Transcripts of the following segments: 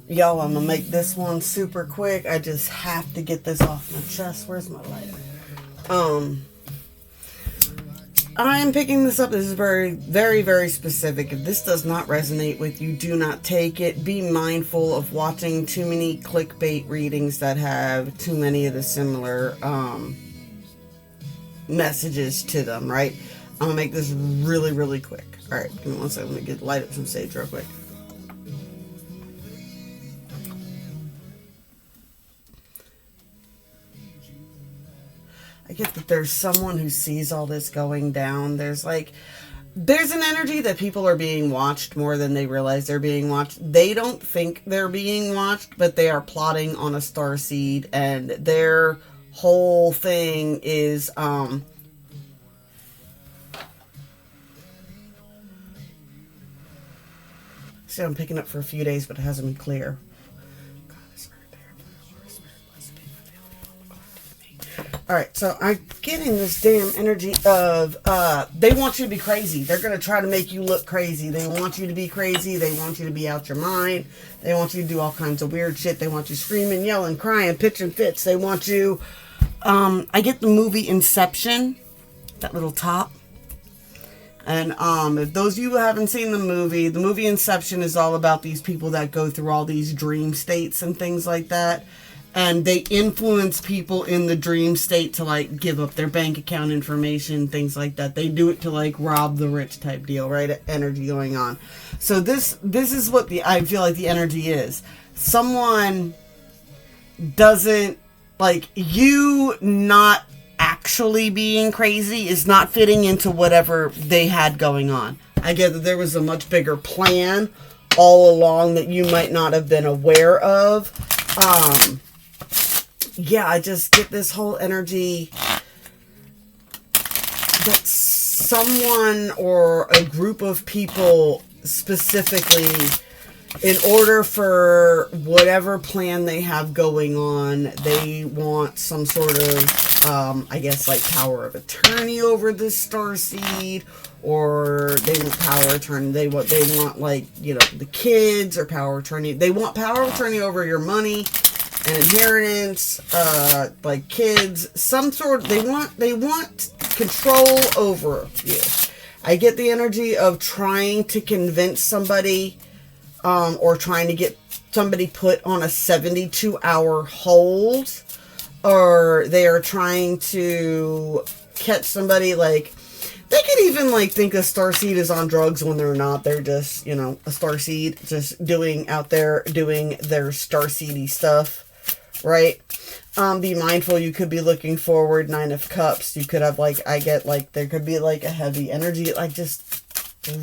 Y'all, I'm gonna make this one super quick. I just have to get this off my chest. Where's my lighter? I'm picking this up. This is very, very, very specific. If this does not resonate with you, do not take it. Be mindful of watching too many clickbait readings that have too many of the similar messages to them, right? I'm gonna make this really, really quick. All right, give me one second. Let me light up some sage real quick. I get that there's someone who sees all this going down. There's an energy that people are being watched more than they realize they're being watched. They don't think they're being watched, but they are plotting on a star seed, and their whole thing is see, I'm picking up for a few days, but it hasn't been clear. Alright, so I'm getting this damn energy of, they want you to be crazy. They're going to try to make you look crazy. They want you to be crazy. They want you to be out your mind. They want you to do all kinds of weird shit. They want you screaming, yelling, crying, pitching fits. They want you, I get the movie Inception, that little top. And if those of you who haven't seen the movie Inception is all about these people that go through all these dream states and things like that. And they influence people in the dream state to give up their bank account information, things like that. They do it to rob the rich type deal, right? Energy going on. So this is what I feel like the energy is. Someone doesn't you not actually being crazy is not fitting into whatever they had going on. I get that there was a much bigger plan all along that you might not have been aware of. Yeah, I just get this whole energy that someone or a group of people specifically, in order for whatever plan they have going on, they want some sort of, I guess, power of attorney over this starseed, or they want power of attorney. They want the kids, or power of attorney. They want power of attorney over your money and inheritance, kids, some sort. They want control over you. I get the energy of trying to convince somebody, or trying to get somebody put on a 72-hour hold, or they are trying to catch somebody. They could even think a starseed is on drugs when they're not. They're just, a starseed just doing their starseedy stuff. Right? Be mindful. You could be looking forward. 9 of Cups. You could have there could be a heavy energy. Just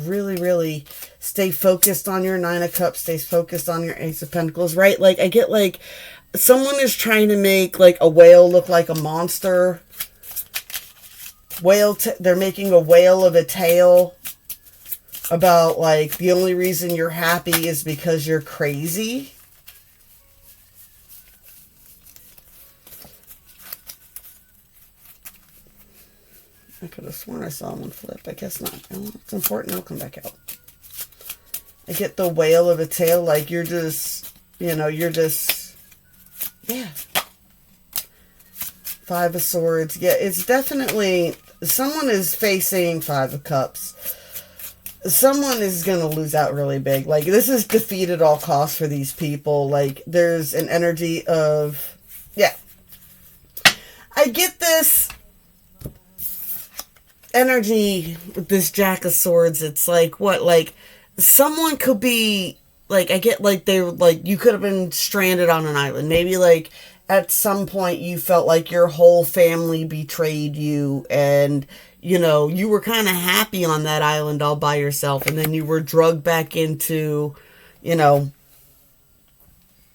really, really stay focused on your 9 of Cups. Stay focused on your Ace of Pentacles. Right? I get someone is trying to make a whale look like a monster. They're making a whale of a tale about the only reason you're happy is because you're crazy. I could have sworn I saw one flip. I guess not. It's important. It'll come back out. I get the whale of a tail. You're just, yeah. 5 of Swords. Yeah, it's definitely, someone is facing 5 of Cups. Someone is going to lose out really big. This is defeat at all costs for these people. There's an energy of, yeah. I get this energy with this Jack of Swords. It's someone could be I get you could have been stranded on an island. Maybe at some point you felt your whole family betrayed you, and you were kind of happy on that island all by yourself, and then you were drugged back into the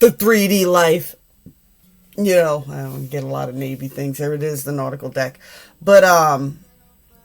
3D life. I don't get a lot of Navy things. There it is, the nautical deck. But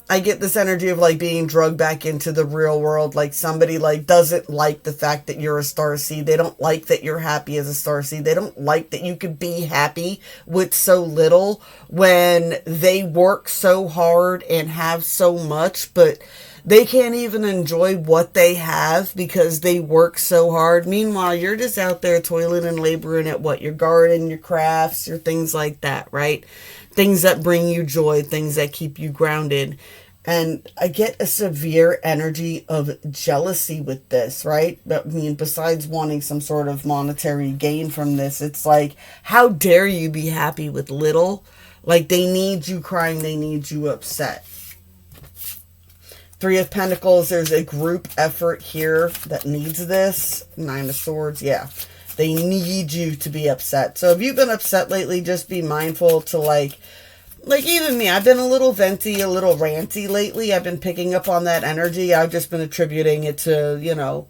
I get this energy of being drugged back into the real world. Somebody doesn't like the fact that you're a starseed. They don't like that you're happy as a starseed. They don't like that you could be happy with so little when they work so hard and have so much, but They can't even enjoy what they have because they work so hard. Meanwhile, you're just out there toiling and laboring at what? Your garden, your crafts, your things like that, right? Things that bring you joy, things that keep you grounded. And I get a severe energy of jealousy with this, right? I mean, besides wanting some sort of monetary gain from this, it's like, how dare you be happy with little? Like, they need you crying, they need you upset. Three of Pentacles, there's a group effort here that needs this. Nine of Swords, yeah. They need you to be upset. So if you've been upset lately, just be mindful to like even me, I've been a little venty, a little ranty lately. I've been picking up on that energy. I've just been attributing it to,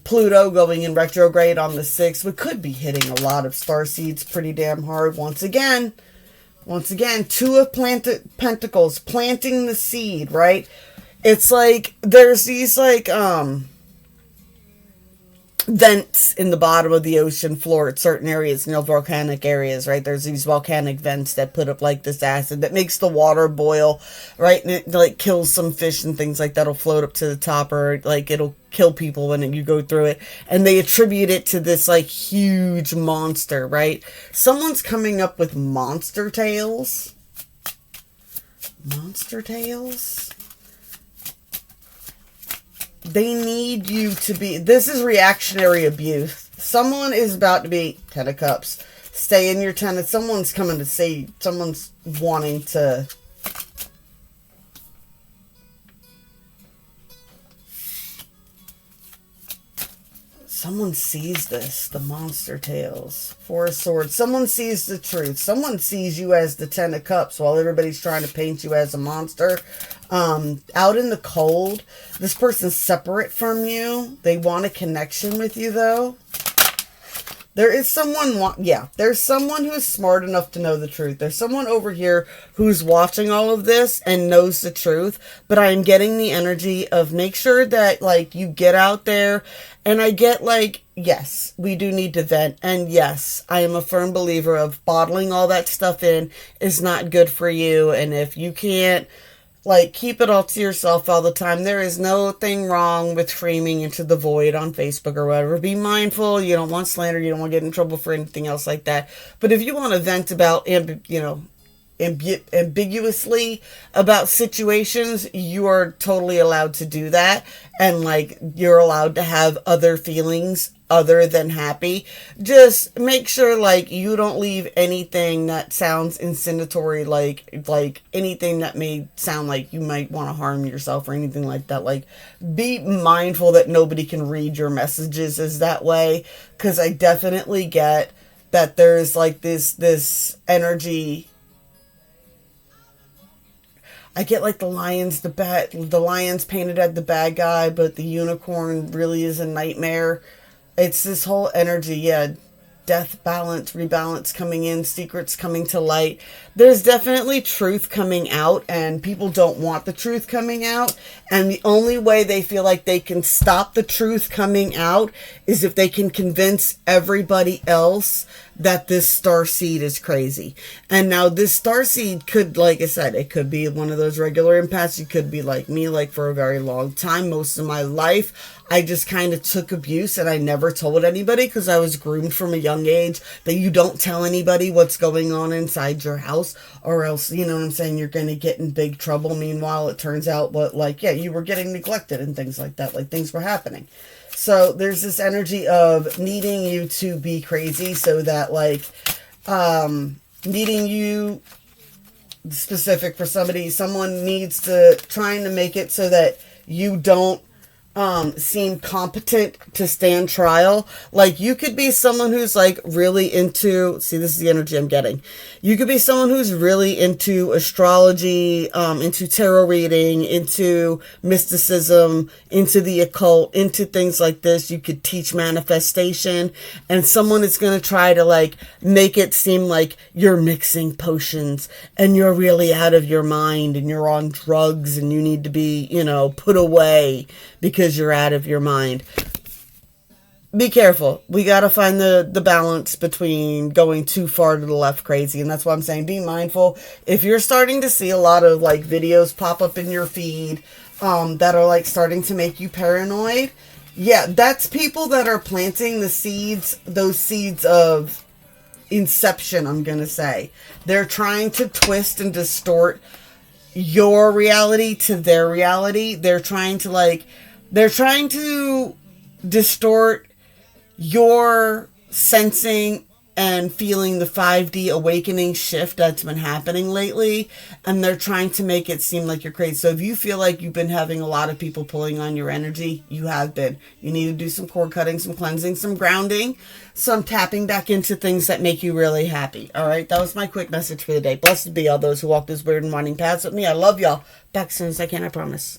Pluto going in retrograde on the 6th, which could be hitting a lot of starseeds pretty damn hard. Once again, Two of Pentacles, planting the seed, right? It's like, there's these vents in the bottom of the ocean floor at certain areas, volcanic areas, right? There's these volcanic vents that put up like this acid that makes the water boil, right? And it like kills some fish and things like that'll float up to the top, or like it'll kill people when you go through it. And they attribute it to this like huge monster, right? Someone's coming up with monster tales. Monster tales? They need you to be... This is reactionary abuse. Someone is about to be... Ten of Cups. Stay in your ten. Someone's coming to say... Someone's wanting to... Someone sees this. The monster tales. Four of Swords. Someone sees the truth. Someone sees you as the Ten of Cups while everybody's trying to paint you as a monster. Out in the cold. This person's separate from you. They want a connection with you, though. There is someone, there's someone who's smart enough to know the truth. There's someone over here who's watching all of this and knows the truth. But I'm getting the energy of make sure that, like, you get out there. And I get, like, yes, we do need to vent. And yes, I am a firm believer of bottling all that stuff in is not good for you. And if you can't, like, keep it all to yourself all the time. There is no thing wrong with screaming into the void on Facebook or whatever. Be mindful. You don't want slander. You don't want to get in trouble for anything else like that. But if you want to vent about, ambiguously about situations, you are totally allowed to do that. And, like, you're allowed to have other feelings other than happy. Just make sure, like, you don't leave anything that sounds insinuatory, like anything that may sound like you might want to harm yourself or anything like that. Like, be mindful that nobody can read your messages as that way, because I definitely get that there's, like, this energy. I get, like, the lions painted as the bad guy, but the unicorn really is a nightmare. It's this whole energy, death, balance, rebalance coming in, secrets coming to light. There's definitely truth coming out, and people don't want the truth coming out. And the only way they feel like they can stop the truth coming out is if they can convince everybody else that this starseed is crazy. And now this starseed could, like I said, it could be one of those regular empaths. You could be like me, like for a very long time, most of my life. I just kind of took abuse and I never told anybody because I was groomed from a young age that you don't tell anybody what's going on inside your house, or else, you know what I'm saying, you're going to get in big trouble. Meanwhile, it turns out you were getting neglected and things like that, like things were happening. So there's this energy of needing you to be crazy so that, like, needing you specific for someone needs to, trying to make it so that you don't seem competent to stand trial. Like, you could be someone who's, like, really into, see, this is the energy I'm getting. You could be someone who's really into astrology, into tarot reading, into mysticism, into the occult, into things like this. You could teach manifestation, and someone is going to try to, like, make it seem like you're mixing potions and you're really out of your mind and you're on drugs and you need to be, put away because you're out of your mind. be careful. We got to find the balance between going too far to the left crazy. And that's why I'm saying be mindful. If you're starting to see a lot of like videos pop up in your feed that are like starting to make you paranoid, yeah, that's people that are planting the seeds, those seeds of inception, I'm going to say. They're trying to twist and distort your reality to their reality. They're trying to distort your sensing and feeling the 5D awakening shift that's been happening lately, and they're trying to make it seem like you're crazy. So if you feel like you've been having a lot of people pulling on your energy, you have been. You need to do some cord cutting, some cleansing, some grounding, some tapping back into things that make you really happy. All right, that was my quick message for the day. Blessed be all those who walk those weird and winding paths with me. I love y'all. Back as soon as I can, I promise.